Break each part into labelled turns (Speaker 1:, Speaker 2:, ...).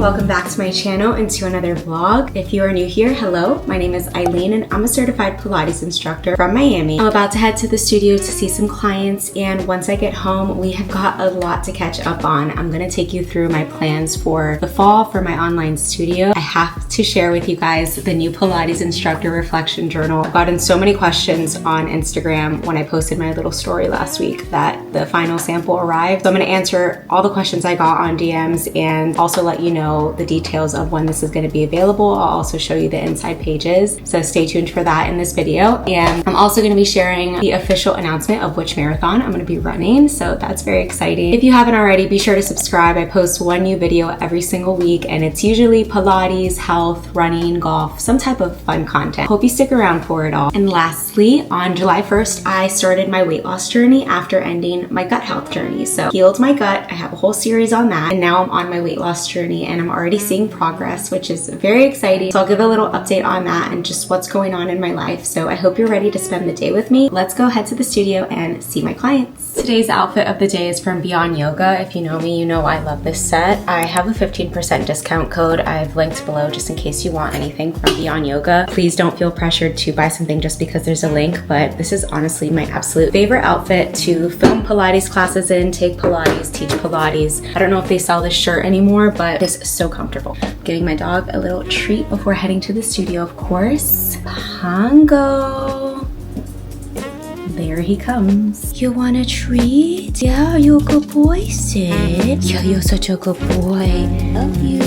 Speaker 1: welcome back to my channel and to another vlog. If you are new here, hello, my name is Aileen and I'm a certified Pilates instructor from Miami. I'm about to head to the studio to see some clients, and once I get home, we have got a lot to catch up on. I'm gonna take you through my plans for the fall for my online studio. I have to share with you guys the new Pilates instructor reflection journal. I've gotten so many questions on Instagram when I posted my little story last week that the final sample arrived. So I'm gonna answer all the questions I got on DMs and also let you know the details of when this is going to be available. I'll also show you the inside pages, so stay tuned for that in this video. And I'm also going to be sharing the official announcement of which marathon I'm going to be running, so that's very exciting. If you haven't already, be sure to subscribe. I post one new video every single week, and it's usually Pilates, health, running, golf, some type of fun content. Hope you stick around for it all. And lastly, on July 1st, I started my weight loss journey after ending my gut health journey. So healed my gut. I have a whole series on that, and now I'm on my weight loss journey and I'm already seeing progress, which is very exciting. So I'll give a little update on that and just what's going on in my life. So I hope you're ready to spend the day with me. Let's go head to the studio and see my clients. Today's outfit of the day is from Beyond Yoga. If you know me, you know I love this set. I have a 15% discount code I've linked below just in case you want anything from Beyond Yoga. Please don't feel pressured to buy something just because there's a link, but this is honestly my absolute favorite outfit to film Pilates classes in, take Pilates, teach Pilates. I don't know if they sell this shirt anymore, but it's so comfortable. Giving my dog a little treat before heading to the studio, of course. Pongo. There he comes. You want a treat? Yeah, you're a good boy, Sid. Yeah, you're such a good boy. Love you.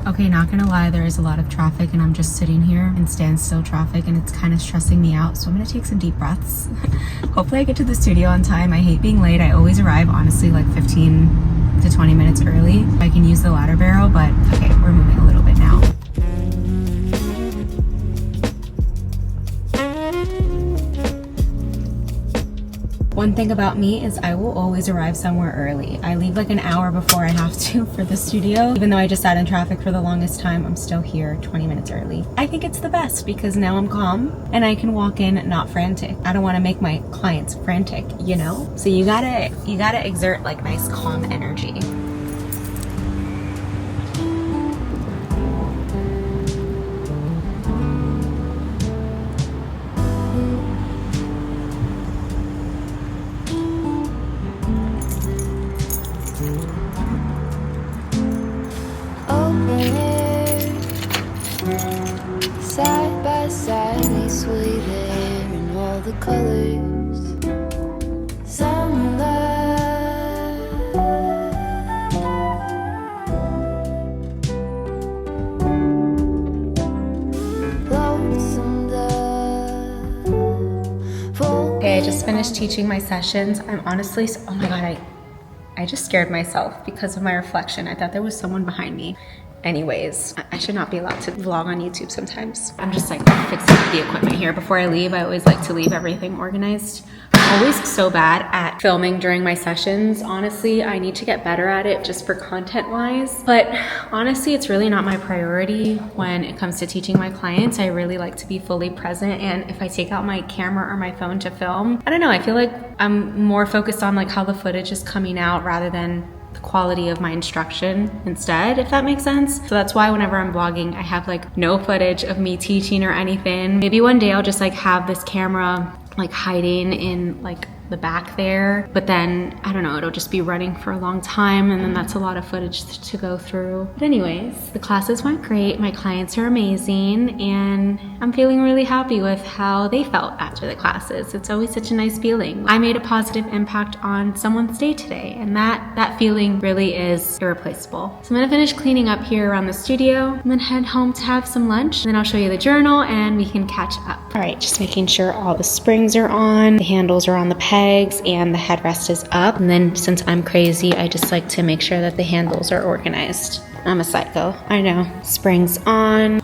Speaker 1: Okay, not gonna lie, there is a lot of traffic and I'm just sitting here in standstill traffic and it's kind of stressing me out, so I'm gonna take some deep breaths. Hopefully I get to the studio on time. I hate being late. I always arrive honestly like 15 to 20 minutes early. I can use the ladder barrel, but okay, we're moving a little bit now. One thing about me is I will always arrive somewhere early. I leave like an hour before I have to for the studio. Even though I just sat in traffic for the longest time, I'm still here 20 minutes early. I think it's the best because now I'm calm and I can walk in not frantic. I don't want to make my clients frantic, you know? So you gotta exert like nice calm energy.
Speaker 2: Side by side we sway there in all the colors. Some love, lonesome love.
Speaker 1: Okay, I just finished teaching my sessions. I'm honestly, oh my God, I just scared myself because of my reflection. I thought there was someone behind me. Anyways, I should not be allowed to vlog on YouTube sometimes. I'm just like fixing up the equipment here. Before I leave, I always like to leave everything organized. I'm always so bad at filming during my sessions. Honestly, I need to get better at it just for content wise. But honestly, it's really not my priority when it comes to teaching my clients. I really like to be fully present. And if I take out my camera or my phone to film, I don't know, I feel like I'm more focused on like how the footage is coming out rather than the quality of my instruction instead, if that makes sense. So that's why whenever I'm vlogging, I have like no footage of me teaching or anything. Maybe one day I'll just like have this camera like hiding in like the back there, but then I don't know, it'll just be running for a long time and then that's a lot of footage to go through. But anyways, the classes went great. My clients are amazing and I'm feeling really happy with how they felt after the classes. It's always such a nice feeling. I made a positive impact on someone's day today, and that feeling really is irreplaceable. So I'm gonna finish cleaning up here around the studio and then head home to have some lunch. Then I'll show you the journal and we can catch up. All right, just making sure all the springs are on, the handles are on the pegs, and the headrest is up. And then since I'm crazy, I just like to make sure that the handles are organized. I'm a psycho, I know. Springs on.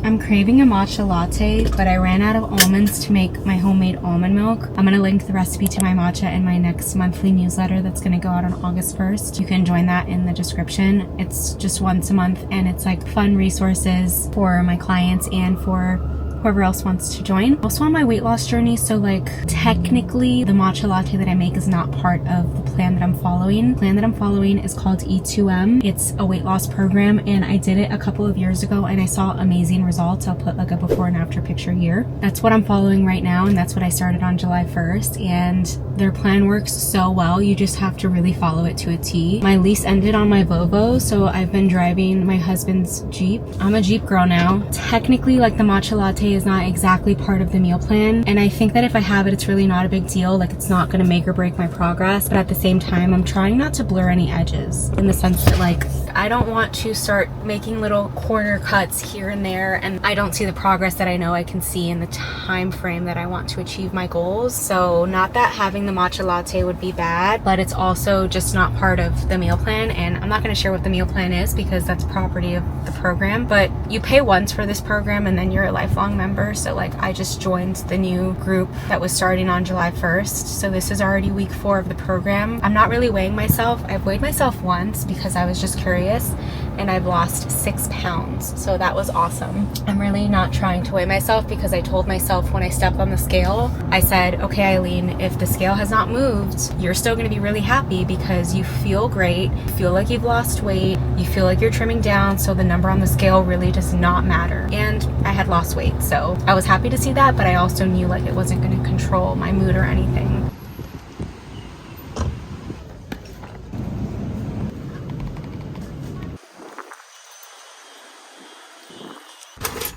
Speaker 1: I'm craving a matcha latte, but I ran out of almonds to make my homemade almond milk. I'm gonna link the recipe to my matcha in my next monthly newsletter that's gonna go out on August 1st. You can join that in the description. It's just once a month and it's like fun resources for my clients and for whoever else wants to join. Also on my weight loss journey, so like technically the matcha latte that I make is not part of the plan that I'm following. The plan that I'm following is called E2M. It's a weight loss program and I did it a couple of years ago and I saw amazing results. I'll put like a before and after picture here. That's what I'm following right now and that's what I started on July 1st, and their plan works so well. You just have to really follow it to a T. My lease ended on my Volvo, so I've been driving my husband's Jeep. I'm a Jeep girl now. Technically, like the matcha latte is not exactly part of the meal plan, and I think that if I have it, it's really not a big deal. Like it's not gonna make or break my progress, but at the same time, I'm trying not to blur any edges in the sense that like I don't want to start making little corner cuts here and there, and I don't see the progress that I know I can see in the time frame that I want to achieve my goals. So not that having the matcha latte would be bad, but it's also just not part of the meal plan, and I'm not going to share what the meal plan is because that's property of the program. But you pay once for this program and then you're a lifelong member. So like I just joined the new group that was starting on July 1st, so this is already week 4 of the program. I'm not really weighing myself. I've weighed myself once because I was just curious, and I've lost 6 pounds, so that was awesome. I'm really not trying to weigh myself because I told myself when I stepped on the scale, I said, okay Aileen, if the scale has not moved, you're still going to be really happy because you feel great, you feel like you've lost weight, you feel like you're trimming down, so the number on the scale really does not matter. And I had lost weight, so I was happy to see that, but I also knew like it wasn't going to control my mood or anything.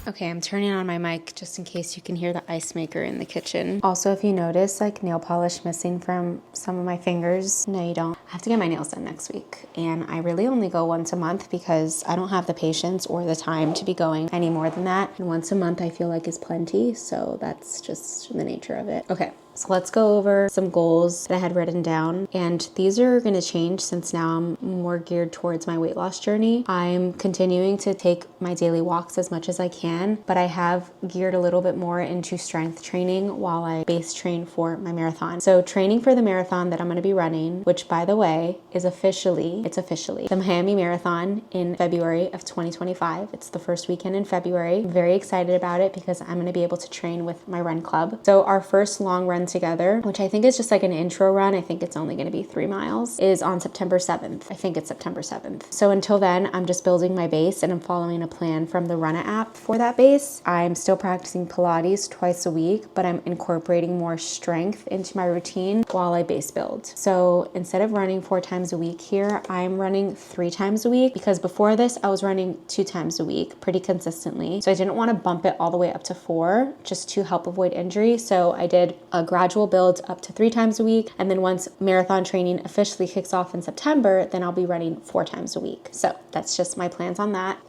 Speaker 1: Okay, I'm turning on my mic just in case you can hear the ice maker in the kitchen. Also, if you notice like nail polish missing from some of my fingers, no you don't. I have to get my nails done next week, and I really only go once a month because I don't have the patience or the time to be going any more than that. And once a month I feel like is plenty, so that's just the nature of it. Okay. So let's go over some goals that I had written down, and these are going to change since now I'm more geared towards my weight loss journey. I'm continuing to take my daily walks as much as I can, but I have geared a little bit more into strength training while I base train for my marathon. So training for the marathon that I'm going to be running, which by the way is officially the Miami Marathon in February of 2025. It's the first weekend in February. I'm very excited about it because I'm going to be able to train with my run club. So our first long run together, which I think is just like an intro run, I think it's only going to be 3 miles, is on September 7th. I think it's September 7th. So until then, I'm just building my base and I'm following a plan from the Runna app for that base. I'm still practicing Pilates twice a week, but I'm incorporating more strength into my routine while I base build. So instead of running 4 times a week here, I'm running 3 times a week because before this, I was running 2 times a week pretty consistently. So I didn't want to bump it all the way up to 4 just to help avoid injury. So I did a gradual build up to 3 times a week, and then once marathon training officially kicks off in September, then I'll be running 4 times a week. So that's just my plans on that.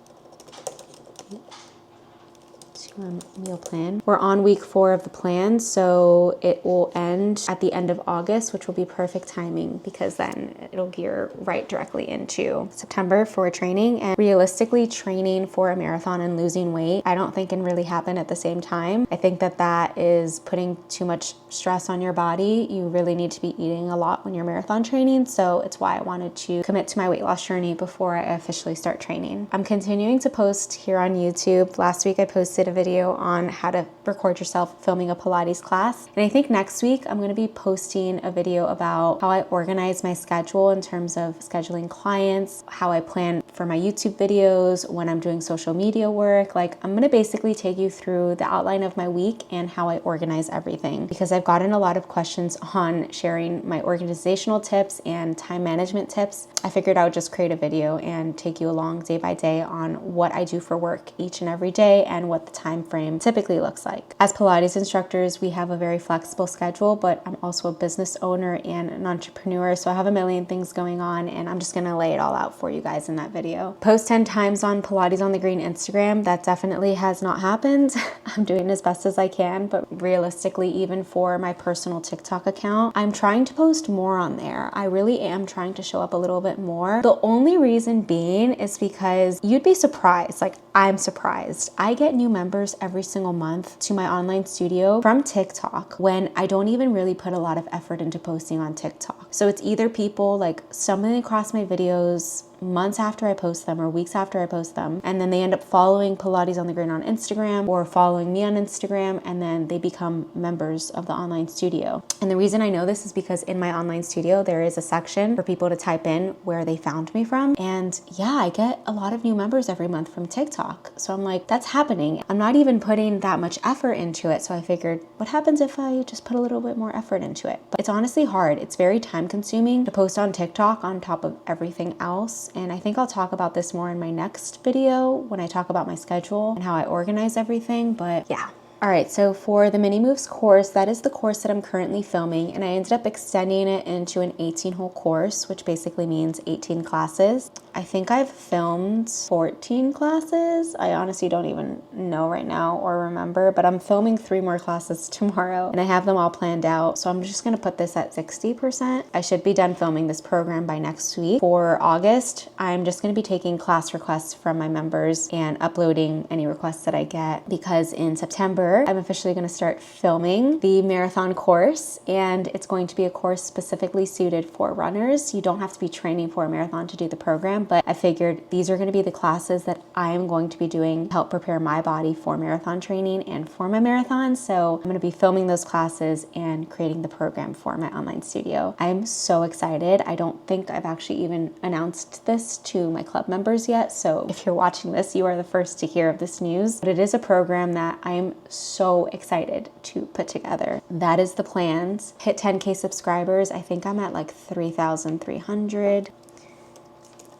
Speaker 1: Meal plan. We're on week 4 of the plan, so it will end at the end of August, which will be perfect timing because then it'll gear right directly into September for training. And realistically, training for a marathon and losing weight, I don't think can really happen at the same time. I think that that is putting too much stress on your body. You really need to be eating a lot when you're marathon training, so it's why I wanted to commit to my weight loss journey before I officially start training. I'm continuing to post here on YouTube. Last week I posted a video on how to record yourself filming a Pilates class. And I think next week I'm going to be posting a video about how I organize my schedule in terms of scheduling clients, how I plan for my YouTube videos, when I'm doing social media work. Like I'm going to basically take you through the outline of my week and how I organize everything, because I've gotten a lot of questions on sharing my organizational tips and time management tips. I figured I would just create a video and take you along day by day on what I do for work each and every day and what the time frame typically looks like. As Pilates instructors, we have a very flexible schedule, but I'm also a business owner and an entrepreneur, so I have a million things going on, and I'm just gonna lay it all out for you guys in that video. Post 10 times on Pilates on the Green Instagram, that definitely has not happened. I'm doing as best as I can, but realistically, even for my personal TikTok account, I'm trying to post more on there. I really am trying to show up a little bit more. The only reason being is because you'd be surprised. Like I'm surprised. I get new members every single month to my online studio from TikTok when I don't even really put a lot of effort into posting on TikTok. So it's either people like stumbling across my videos months after I post them or weeks after I post them, and then they end up following Pilates on the Grid on Instagram or following me on Instagram, and then they become members of the online studio. And the reason I know this is because in my online studio there is a section for people to type in where they found me from, and yeah, I get a lot of new members every month from TikTok. So I'm like, that's happening. I'm not even putting that much effort into it, so I figured, what happens if I just put a little bit more effort into it? But it's honestly hard. It's very time consuming to post on TikTok on top of everything else. And I think I'll talk about this more in my next video when I talk about my schedule and how I organize everything, but yeah. All right, so for the Mini Moves course, that is the course that I'm currently filming, and I ended up extending it into an 18-hole course, which basically means 18 classes. I think I've filmed 14 classes. I honestly don't even know right now or remember, but I'm filming 3 more classes tomorrow, and I have them all planned out. So I'm just gonna put this at 60%. I should be done filming this program by next week. For August, I'm just gonna be taking class requests from my members and uploading any requests that I get, because in September, I'm officially going to start filming the marathon course, and it's going to be a course specifically suited for runners. You don't have to be training for a marathon to do the program, but I figured these are going to be the classes that I am going to be doing to help prepare my body for marathon training and for my marathon. So I'm going to be filming those classes and creating the program for my online studio. I'm so excited. I don't think I've actually even announced this to my club members yet, so if you're watching this, you are the first to hear of this news. But it is a program that I'm so excited to put together. That is the plans. Hit 10K subscribers. I think I'm at like 3,300.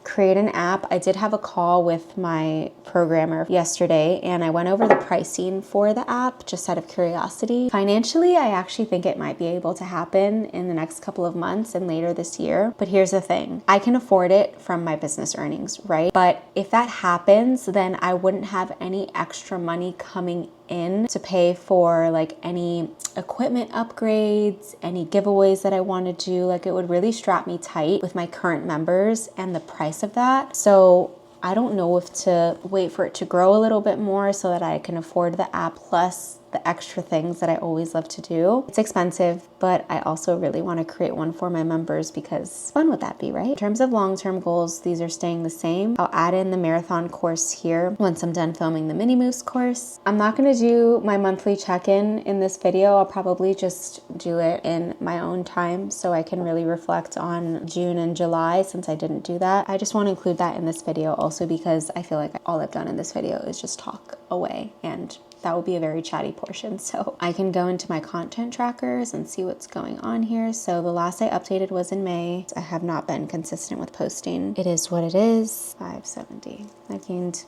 Speaker 1: Create an app. I did have a call with my programmer yesterday, and I went over the pricing for the app just out of curiosity. Financially, I actually think it might be able to happen in the next couple of months and later this year. But here's the thing. I can afford it from my business earnings, right? But if that happens, then I wouldn't have any extra money coming in to pay for like any equipment upgrades, any giveaways that I want to do. Like, it would really strap me tight with my current members and the price of that. So I don't know if to wait for it to grow a little bit more so that I can afford the app plus the extra things that I always love to do. It's expensive, but I also really want to create one for my members because fun would that be, right? In terms of long-term goals, these are staying the same. I'll add in the marathon course here once I'm done filming the Mini Moves course. I'm not going to do my monthly check-in in this video. I'll probably just do it in my own time so I can really reflect on June and July since I didn't do that. I just want to include that in this video also because I feel like all I've done in this video is just talk away, and that will be a very chatty portion. So I can go into my content trackers and see what's going on here. So the last I updated was in May. I have not been consistent with posting. It is what it is. 570. I gained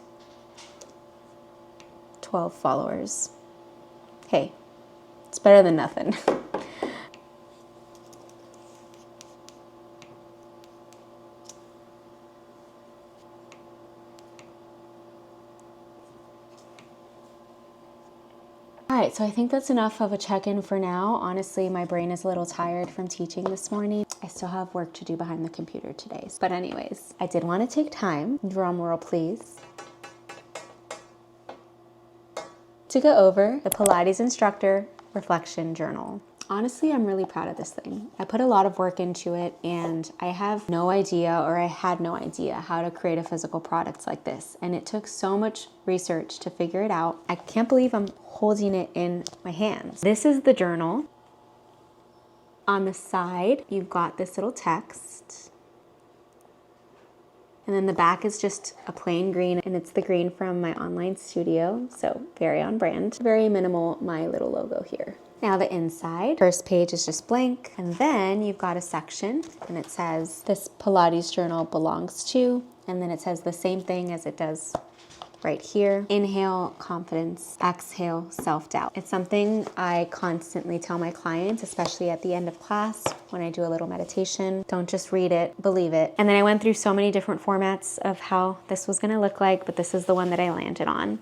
Speaker 1: 12 followers. Hey, it's better than nothing. All right, so I think that's enough of a check-in for now. Honestly, my brain is a little tired from teaching this morning. I still have work to do behind the computer today. But anyways, I did want to take time, drum roll please, to go over the Pilates instructor reflection journal. Honestly, I'm really proud of this thing. I put a lot of work into it, and I have no idea, or I had no idea, how to create a physical product like this. And it took so much research to figure it out. I can't believe I'm holding it in my hands. This is the journal. On the side, you've got this little text. And then the back is just a plain green, and it's the green from my online studio. So very on brand. Very minimal, my little logo here. Now the inside, first page is just blank, and then you've got a section, and it says, this Pilates journal belongs to, and then it says the same thing as it does right here. Inhale, confidence. Exhale, self-doubt. It's something I constantly tell my clients, especially at the end of class when I do a little meditation. Don't just read it, believe it. And then I went through so many different formats of how this was gonna look like, but this is the one that I landed on.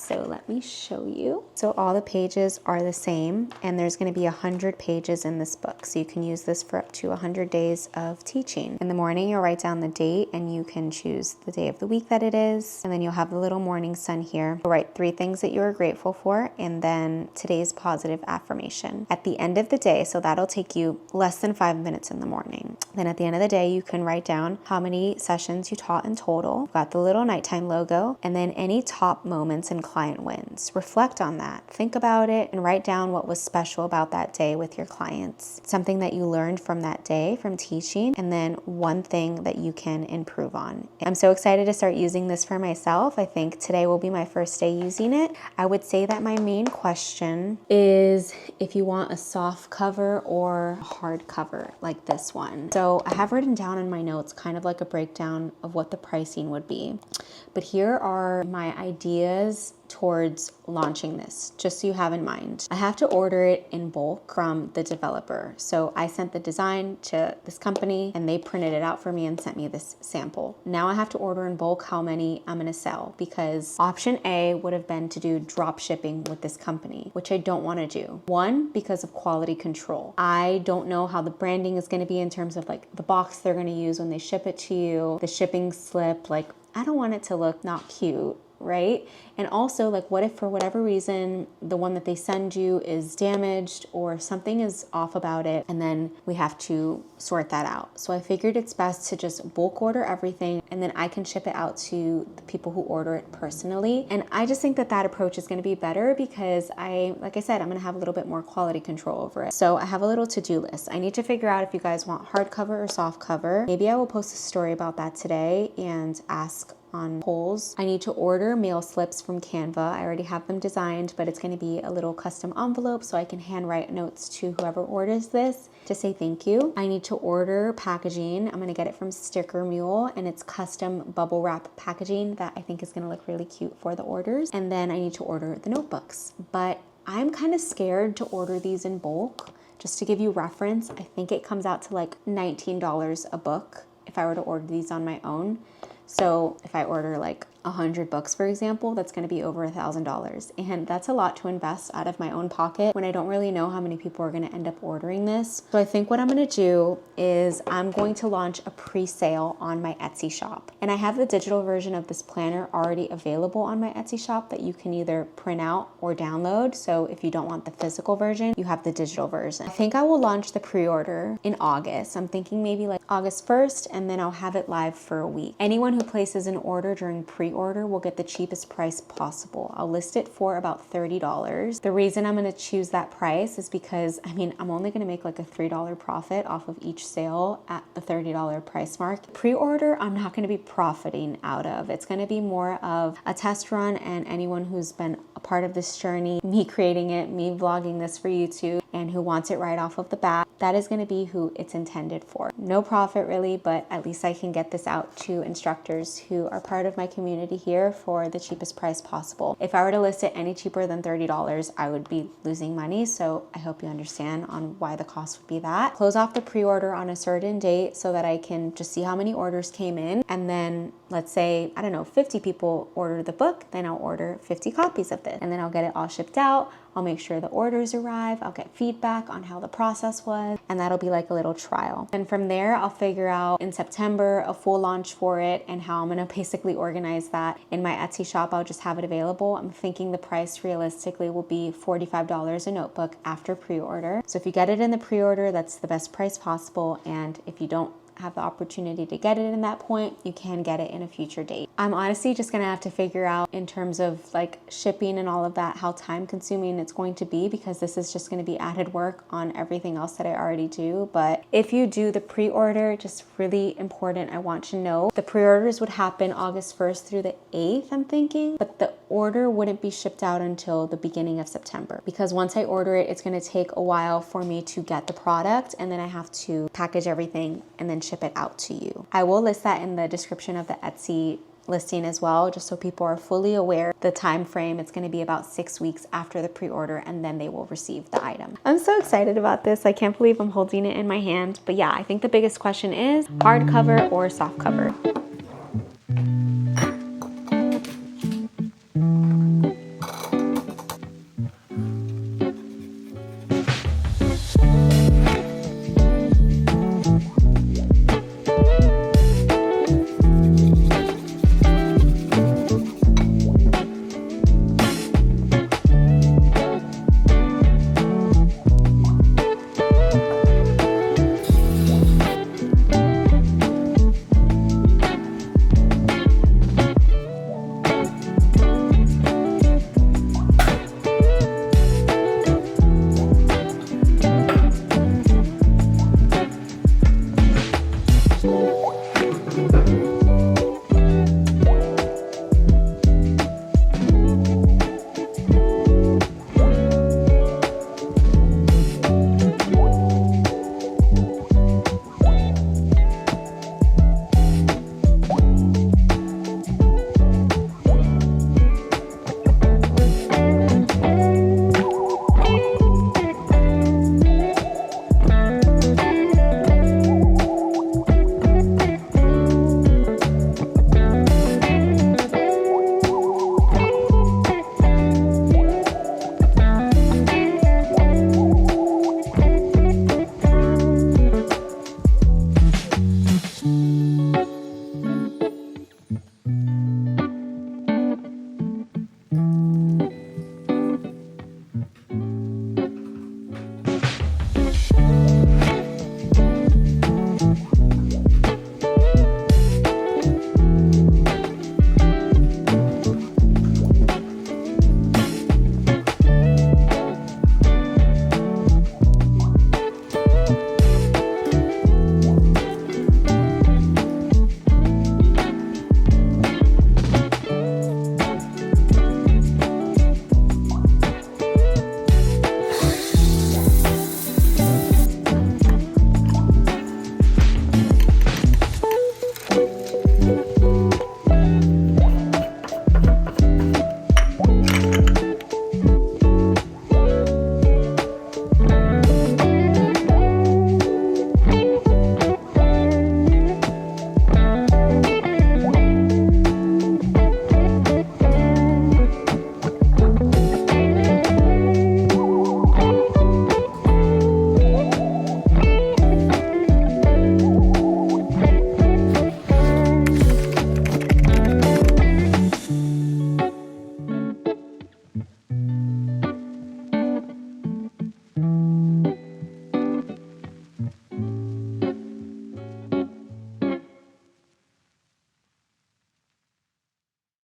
Speaker 1: So let me show you. So all the pages are the same, and there's going to be 100 pages in this book. So you can use this for up to 100 days of teaching. In the morning, you'll write down the date, and you can choose the day of the week that it is. And then you'll have the little morning sun here. You'll write 3 things that you are grateful for, and then today's positive affirmation. At the end of the day, so that'll take you less than 5 minutes in the morning. Then at the end of the day, you can write down how many sessions you taught in total. You've got the little nighttime logo, and then any top moments and client wins. Reflect on that. Think about it and write down what was special about that day with your clients. Something that you learned from that day from teaching, and then one thing that you can improve on. I'm so excited to start using this for myself. I think today will be my first day using it. I would say that my main question is if you want a soft cover or hard cover like this one. So I have written down in my notes kind of like a breakdown of what the pricing would be. But here are my ideas towards launching this, just so you have in mind. I have to order it in bulk from the developer. So I sent the design to this company and they printed it out for me and sent me this sample. Now I have to order in bulk how many I'm gonna sell, because option A would have been to do drop shipping with this company, which I don't wanna do. One, because of quality control. I don't know how the branding is gonna be in terms of like the box they're gonna use when they ship it to you, the shipping slip, like I don't want it to look not cute, right? And also, like, what if for whatever reason the one that they send you is damaged or something is off about it, and then we have to sort that out. So I figured it's best to just bulk order everything, and then I can ship it out to the people who order it personally. And I just think that that approach is going to be better because like I said, I'm going to have a little bit more quality control over it. So I have a little to-do list. I need to figure out if you guys want hardcover or soft cover. Maybe I will post a story about that today and ask on polls. I need to order mail slips from Canva. I already have them designed, but it's going to be a little custom envelope so I can handwrite notes to whoever orders this to say thank you. I need to order packaging. I'm going to get it from Sticker Mule, and it's custom bubble wrap packaging that I think is going to look really cute for the orders. And then I need to order the notebooks, but I'm kind of scared to order these in bulk. Just to give you reference, I think it comes out to like $19 a book if I were to order these on my own. So if I order like 100 books, for example, that's going to be over $1,000. And that's a lot to invest out of my own pocket when I don't really know how many people are going to end up ordering this. So I think what I'm going to do is I'm going to launch a pre-sale on my Etsy shop. And I have the digital version of this planner already available on my Etsy shop that you can either print out or download. So if you don't want the physical version, you have the digital version. I think I will launch the pre-order in August. I'm thinking maybe like August 1st, and then I'll have it live for a week. Anyone who places an order during pre-order will get the cheapest price possible. I'll list it for about $30. The reason I'm going to choose that price is because, I mean, I'm only going to make like a $3 profit off of each sale at the $30 price mark. Pre-order, I'm not going to be profiting out of. It's going to be more of a test run, and anyone who's been a part of this journey, me creating it, me vlogging this for YouTube, and who wants it right off of the bat, that is going to be who it's intended for. No profit really, but at least I can get this out to instructors who are part of my community here for the cheapest price possible. If I were to list it any cheaper than $30, I would be losing money. So I hope you understand on why the cost would be that. Close off the pre-order on a certain date so that I can just see how many orders came in. And then let's say, I don't know, 50 people order the book, then I'll order 50 copies of this. And then I'll get it all shipped out. I'll make sure the orders arrive. I'll get feedback on how the process was, and that'll be like a little trial. And from there, I'll figure out in September a full launch for it and how I'm gonna basically organize that. In my Etsy shop, I'll just have it available. I'm thinking the price realistically will be $45 a notebook after pre-order. So if you get it in the pre-order, that's the best price possible. And if you don't have the opportunity to get it in that point, you can get it in a future date. I'm honestly just gonna have to figure out in terms of like shipping and all of that, how time consuming it's going to be, because this is just gonna be added work on everything else that I already do. But if you do the pre-order, just really important, I want to know the pre-orders would happen August 1st through the 8th, I'm thinking, but the order wouldn't be shipped out until the beginning of September, because once I order it, it's gonna take a while for me to get the product, and then I have to package everything and then ship it out to you. I will list that in the description of the Etsy listing as well, just so people are fully aware. The time frame, it's going to be about 6 weeks after the pre-order, and then they will receive the item. I'm so excited about this. I can't believe I'm holding it in my hand. But yeah, I think the biggest question is hardcover or softcover.